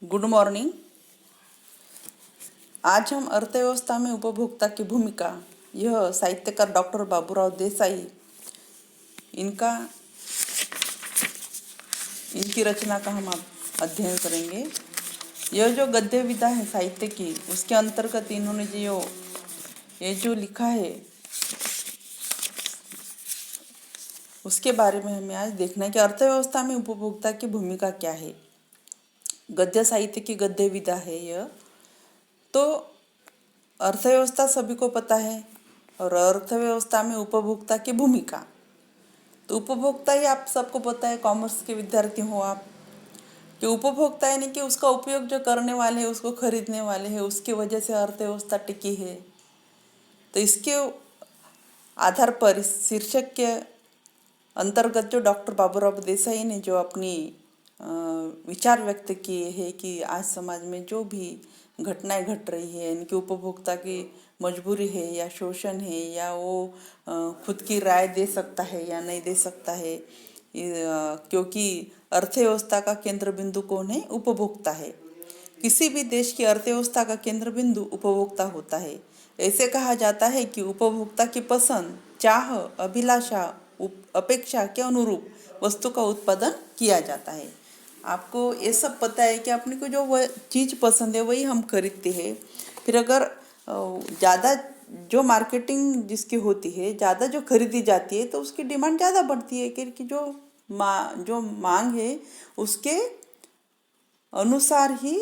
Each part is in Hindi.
Good morning. आज हम अर्थव्यवस्था में उपभोक्ता की भूमिका, यह साहित्यकार डॉक्टर बाबूराव देसाई इनका इनकी रचना का हम अध्ययन करेंगे। यह जो गद्य विधा है साहित्य की, उसके अंतर्गत इन्होंने जो लिखा है उसके बारे में हमें आज देखना है कि अर्थव्यवस्था में उपभोक्ता की भूमिका क्या है। गद्य साहित्य की गद्य विधा है यह। तो अर्थव्यवस्था सभी को पता है और अर्थव्यवस्था में उपभोक्ता की भूमिका, तो उपभोक्ता ही आप सबको पता है, कॉमर्स के विद्यार्थी हो आप, कि उपभोक्ता यानी कि उसका उपयोग जो करने वाले हैं, उसको खरीदने वाले हैं, उसकी वजह से अर्थव्यवस्था टिकी है। तो इसके आधार पर इस शीर्षक के अंतर्गत जो डॉक्टर बाबूराव देसाई ने जो अपनी विचार व्यक्त किए हैं कि आज समाज में जो भी घटनाएं घट रही है, इनकी उपभोक्ता की मजबूरी है या शोषण है, या वो खुद की राय दे सकता है या नहीं दे सकता है, क्योंकि अर्थव्यवस्था का केंद्र बिंदु कौन है? उपभोक्ता है। किसी भी देश की अर्थव्यवस्था का केंद्र बिंदु उपभोक्ता होता है। ऐसे कहा जाता है कि उपभोक्ता की पसंद, चाह, अभिलाषा, अपेक्षा के अनुरूप वस्तु का उत्पादन किया जाता है। आपको ये सब पता है कि अपने को जो वह चीज़ पसंद है वही हम खरीदते हैं। फिर अगर ज़्यादा जो मार्केटिंग जिसकी होती है, ज़्यादा जो खरीदी जाती है, तो उसकी डिमांड ज़्यादा बढ़ती है, क्योंकि जो मांग है उसके अनुसार ही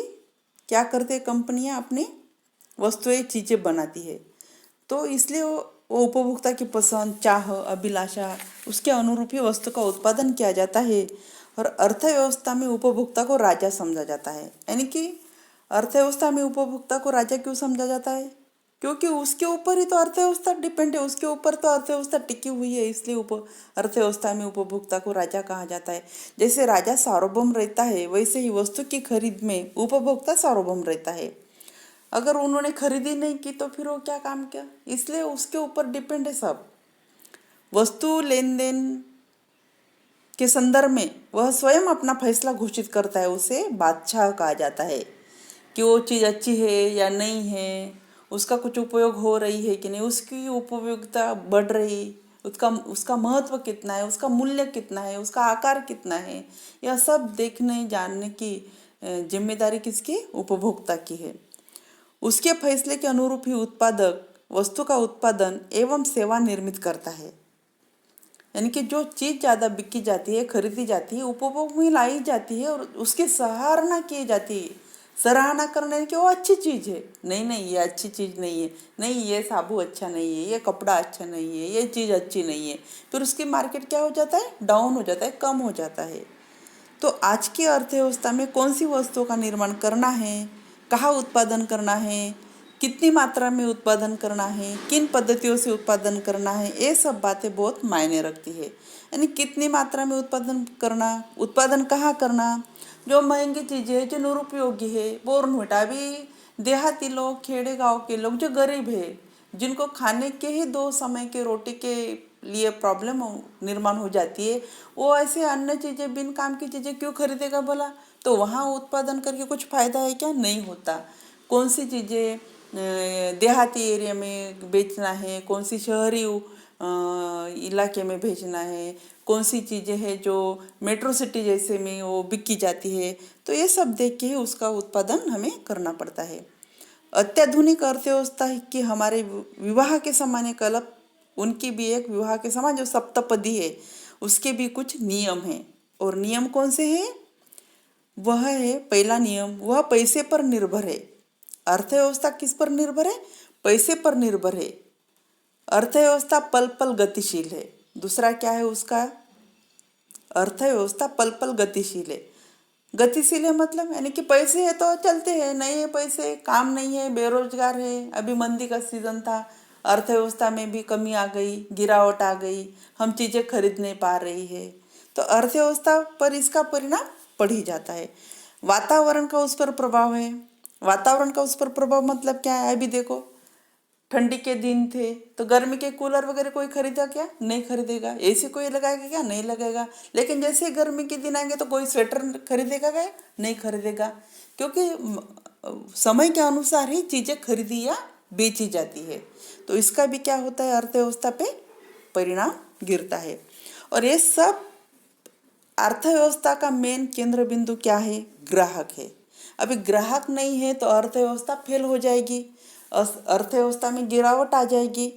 क्या करते हैं कंपनियां अपनी वस्तुएं चीज़ें बनाती है। तो इसलिए वो उपभोक्ता की पसंद, चाह, अभिलाषा, उसके अनुरूप ही वस्तु का उत्पादन किया जाता है। और अर्थव्यवस्था में उपभोक्ता को राजा समझा जाता है। यानी कि अर्थव्यवस्था में उपभोक्ता को राजा क्यों समझा जाता है? क्योंकि उसके ऊपर ही तो अर्थव्यवस्था डिपेंड है, उसके ऊपर तो अर्थव्यवस्था टिकी हुई है, इसलिए अर्थव्यवस्था में उपभोक्ता को राजा कहा जाता है। जैसे राजा सार्वभौम रहता है, वैसे ही वस्तु की खरीद में उपभोक्ता सार्वभौम रहता है। अगर उन्होंने खरीदी नहीं की तो फिर वो क्या काम किया? इसलिए उसके ऊपर डिपेंड है सब। वस्तु लेन देन के संदर्भ में वह स्वयं अपना फैसला घोषित करता है, उसे बादशाह कहा जाता है कि वो चीज़ अच्छी है या नहीं है, उसका कुछ उपयोग हो रही है कि नहीं, उसकी उपयोगिता बढ़ रही, उसका उसका महत्व कितना है, उसका मूल्य कितना है, उसका आकार कितना है, यह सब देखने जानने की जिम्मेदारी किसकी? उपभोक्ता की है। उसके फैसले के अनुरूप ही उत्पादक वस्तु का उत्पादन एवं सेवा निर्मित करता है। यानी कि जो चीज़ ज़्यादा बिकी जाती है, खरीदी जाती है, उपभोग में लाई जाती है और उसकी सराहना की जाती है। सराहना करने की वो अच्छी चीज़ है, नहीं नहीं ये अच्छी चीज़ नहीं है, नहीं ये साबु अच्छा नहीं है, ये कपड़ा अच्छा नहीं है, ये चीज़ अच्छी नहीं है, फिर उसकी मार्केट क्या हो जाता है? डाउन हो जाता है, कम हो जाता है। तो आज की अर्थव्यवस्था में कौन सी वस्तुओं का निर्माण करना है, कहाँ उत्पादन करना है, कितनी मात्रा में उत्पादन करना है, किन पद्धतियों से उत्पादन करना है, ये सब बातें बहुत मायने रखती है। यानी कितनी मात्रा में उत्पादन करना, उत्पादन कहाँ करना, जो महंगी चीज़ें हैं, जो निरुपयोगी है, बोर्नविटा भी देहाती लोग, खेड़े गांव के लोग जो गरीब है, जिनको खाने के ही 2 समय के रोटी के लिए प्रॉब्लम निर्माण हो जाती है, वो ऐसे अन्य चीज़ें, बिन काम की चीज़ें क्यों खरीदेगा भला? तो वहाँ उत्पादन करके कुछ फ़ायदा है क्या? नहीं होता। कौन सी चीज़ें देहाती एरिया में बेचना है, कौन सी शहरी इलाके में भेजना है, कौन सी चीज़ें हैं जो मेट्रो सिटी जैसे में वो बिकी जाती है, तो ये सब देख के ही उसका उत्पादन हमें करना पड़ता है। अत्याधुनिक अर्थव्यवस्था की हमारे विवाह के समान एक अलग, उनकी भी एक विवाह के समान जो सप्तपदी है, उसके भी कुछ नियम हैं। और नियम कौन से हैं? वह है, पहला नियम, वह पैसे पर निर्भर है। अर्थव्यवस्था किस पर निर्भर है? पैसे पर निर्भर है। अर्थव्यवस्था पल पल गतिशील है। दूसरा क्या है उसका? अर्थव्यवस्था पल पल गतिशील है। गतिशील है मतलब यानी कि पैसे है तो चलते हैं, नहीं है पैसे, काम नहीं है, बेरोजगार है, अभी मंदी का सीजन था, अर्थव्यवस्था में भी कमी आ गई, गिरावट आ गई, हम चीज़ें खरीद नहीं पा रही है, तो अर्थव्यवस्था पर इसका परिणाम पड़ ही जाता है। वातावरण का उस पर प्रभाव है। वातावरण का उस पर प्रभाव मतलब क्या है? अभी देखो, ठंडी के दिन थे तो गर्मी के कूलर वगैरह कोई खरीदा क्या? नहीं खरीदेगा। एसी कोई लगाएगा क्या? नहीं लगाएगा। लेकिन जैसे ही गर्मी के दिन आएंगे तो कोई स्वेटर खरीदेगा क्या? नहीं खरीदेगा। क्योंकि समय के अनुसार ही चीज़ें खरीदी या बेची जाती है। तो इसका भी क्या होता है, अर्थव्यवस्था पे परिणाम गिरता है। और ये सब अर्थव्यवस्था का मेन केंद्र बिंदु क्या है? ग्राहक है। अभी ग्राहक नहीं है तो अर्थव्यवस्था फेल हो जाएगी, अर्थव्यवस्था में गिरावट आ जाएगी।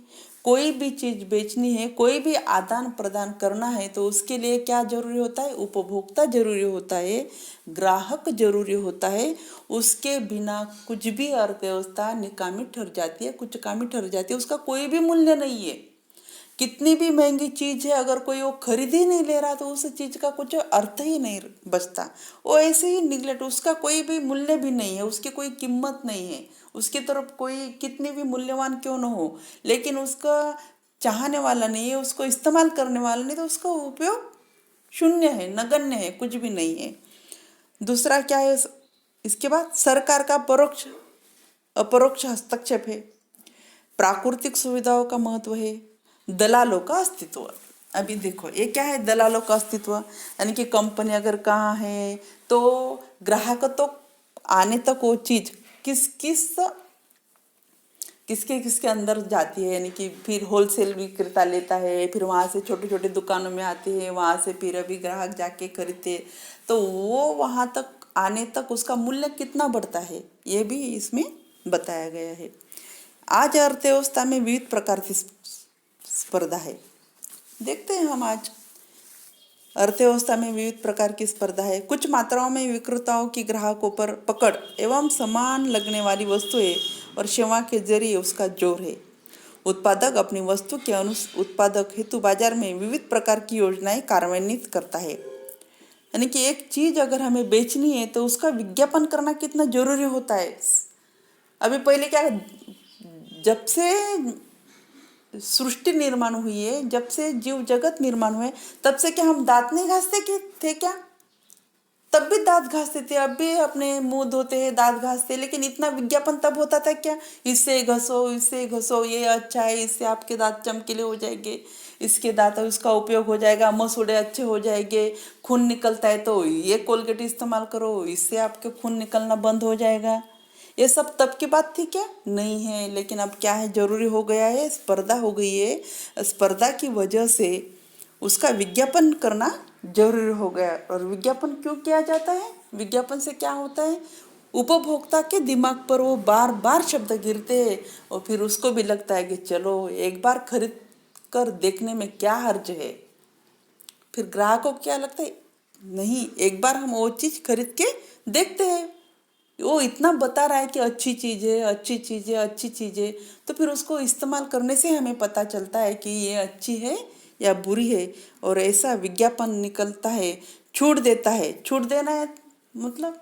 कोई भी चीज़ बेचनी है, कोई भी आदान प्रदान करना है तो उसके लिए क्या जरूरी होता है? उपभोक्ता जरूरी होता है, ग्राहक जरूरी होता है। उसके बिना कुछ भी अर्थव्यवस्था निकामी ठहर जाती है, कुछ कामी ठहर जाती है, उसका कोई भी मूल्य नहीं है। कितनी भी महंगी चीज़ है, अगर कोई वो खरीद ही नहीं ले रहा तो उस चीज़ का कुछ अर्थ ही नहीं बचता। वो ऐसे ही निगलेक्ट, उसका कोई भी मूल्य भी नहीं है, उसकी कोई कीमत नहीं है, उसकी तरफ कोई कितनी भी मूल्यवान क्यों न हो, लेकिन उसका चाहने वाला नहीं है, उसको इस्तेमाल करने वाला नहीं, तो उसका उपयोग शून्य है, नगण्य है, कुछ भी नहीं है। दूसरा क्या है? इसके बाद सरकार का परोक्ष अपरोक्ष हस्तक्षेप है, प्राकृतिक सुविधाओं का महत्व है, दलालों का अस्तित्व। अभी देखो ये क्या है? दलालों का अस्तित्व यानी कि कंपनी अगर कहाँ है तो ग्राहक तो आने तक वो चीज किसके किसके अंदर जाती है, यानी कि फिर होलसेल विक्रेता लेता है, फिर वहाँ से छोटे छोटे दुकानों में आती है, वहाँ से फिर अभी ग्राहक जाके खरीदते, तो वो वहाँ तक आने तक उसका मूल्य कितना बढ़ता है ये भी इसमें बताया गया है। आज अर्थव्यवस्था में विविध प्रकार की स्पर्धा है। देखते हैं हम आज अर्थव्यवस्था में विविध प्रकार की स्पर्धा है। कुछ मात्राओं में विक्रेताओं की ग्राहकों पर पकड़ एवं समान लगने वाली वस्तुएं और सेवा के जरिए उसका जोर है। उत्पादक अपनी वस्तु के उत्पादक हेतु बाजार में विविध प्रकार की योजनाएं कार्यान्वित करता है। यानी कि एक चीज अगर हमें बेचनी है तो उसका विज्ञापन करना कितना जरूरी होता है। अभी पहले क्या, जब से सृष्टि निर्माण हुई है, जब से जीव जगत निर्माण हुए, तब से क्या हम दांत नहीं घासते थे क्या? तब भी दांत घासते थे, अब भी अपने मुंह धोते हैं, दांत घासते, लेकिन इतना विज्ञापन तब होता था क्या? इससे घसो, इससे घसो, ये अच्छा है, इससे आपके दांत चमकीले हो जाएंगे, इसके दांत उसका उपयोग हो जाएगा, मसूड़े अच्छे हो जाएंगे, खून निकलता है तो ये कोलगेट इस्तेमाल करो, इससे आपके खून निकलना बंद हो जाएगा। ये सब तब की बात थी क्या? नहीं है। लेकिन अब क्या है, जरूरी हो गया है, स्पर्धा हो गई है, स्पर्धा की वजह से उसका विज्ञापन करना जरूरी हो गया। और विज्ञापन क्यों किया जाता है? विज्ञापन से क्या होता है, उपभोक्ता के दिमाग पर वो बार बार शब्द गिरते हैं और फिर उसको भी लगता है कि चलो एक बार खरीद कर देखने में क्या हर्ज है। फिर ग्राहकों को क्या लगता है, नहीं एक बार हम वो चीज़ खरीद के देखते हैं, वो इतना बता रहा है कि अच्छी चीज़ है, अच्छी चीज़ है, अच्छी चीज़ है, तो फिर उसको इस्तेमाल करने से हमें पता चलता है कि ये अच्छी है या बुरी है। और ऐसा विज्ञापन निकलता है, छूट देता है। छूट देना है मतलब,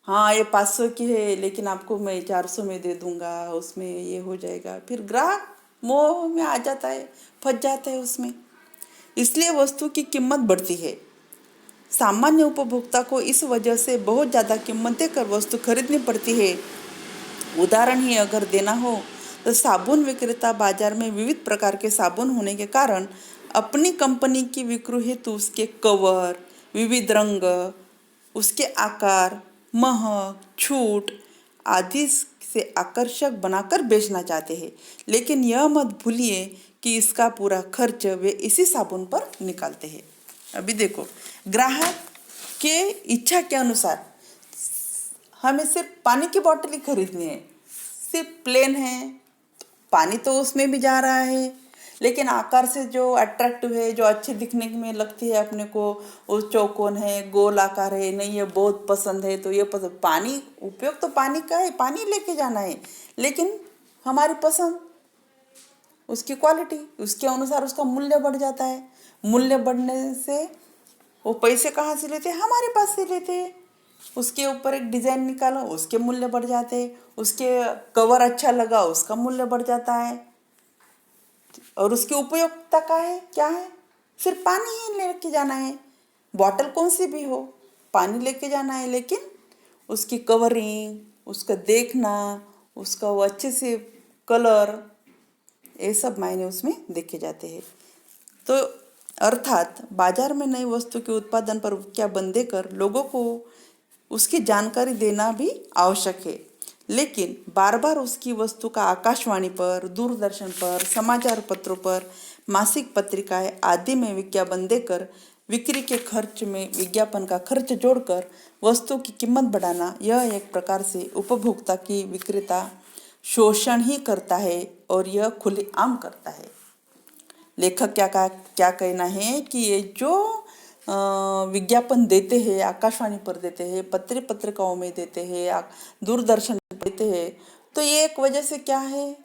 हाँ ये 500 की है लेकिन आपको मैं 400 में दे दूंगा, उसमें ये हो जाएगा। फिर ग्राहक मोह में आ जाता है, फंस जाता है उसमें, इसलिए वस्तु की कीमत बढ़ती है। सामान्य उपभोक्ता को इस वजह से बहुत ज़्यादा कीमत देकर वस्तु खरीदनी पड़ती है। उदाहरण ही अगर देना हो तो साबुन विक्रेता बाजार में विविध प्रकार के साबुन होने के कारण अपनी कंपनी की बिक्री हेतु उसके कवर, विविध रंग, उसके आकार, महक, छूट आदि से आकर्षक बनाकर बेचना चाहते हैं। लेकिन यह मत भूलिए कि इसका पूरा खर्च वे इसी साबुन पर निकालते हैं। अभी देखो, ग्राहक के इच्छा के अनुसार हमें सिर्फ पानी की बोतल ही खरीदनी है, सिर्फ प्लेन है, पानी तो उसमें भी जा रहा है, लेकिन आकार से जो अट्रैक्टिव है, जो अच्छी दिखने में लगती है अपने को, वो चौकोन है, गोल आकार है, नहीं ये बहुत पसंद है तो ये पसंद, पानी उपयोग तो पानी का है, पानी लेके जाना है, लेकिन हमारी पसंद, उसकी क्वालिटी, उसके अनुसार उसका मूल्य बढ़ जाता है। मूल्य बढ़ने से वो पैसे कहाँ से लेते हैं? हमारे पास से लेते हैं। उसके ऊपर एक डिज़ाइन निकालो, उसके मूल्य बढ़ जाते हैं, उसके कवर अच्छा लगा, उसका मूल्य बढ़ जाता है। और उसकी उपयोगिता का है क्या है? सिर्फ पानी ही लेके जाना है, बॉटल कौन सी भी हो, पानी लेके जाना है, लेकिन उसकी कवरिंग, उसका देखना, उसका वो अच्छे से कलर, ये सब मायने उसमें देखे जाते हैं। तो अर्थात बाजार में नई वस्तु के उत्पादन पर क्या बंदे कर लोगों को उसकी जानकारी देना भी आवश्यक है, लेकिन बार बार उसकी वस्तु का आकाशवाणी पर, दूरदर्शन पर, समाचार पत्रों पर, मासिक पत्रिकाएं आदि में विज्ञापन देकर बिक्री के खर्च में विज्ञापन का खर्च जोड़कर वस्तु की कीमत बढ़ाना, यह एक प्रकार से उपभोक्ता की विक्रेता शोषण ही करता है और यह खुलेआम करता है। लेखक क्या कहना है कि ये जो विज्ञापन देते हैं, आकाशवाणी पर देते हैं, पत्रिकाओं में देते हैं, दूरदर्शन पर देते हैं, तो ये एक वजह से क्या है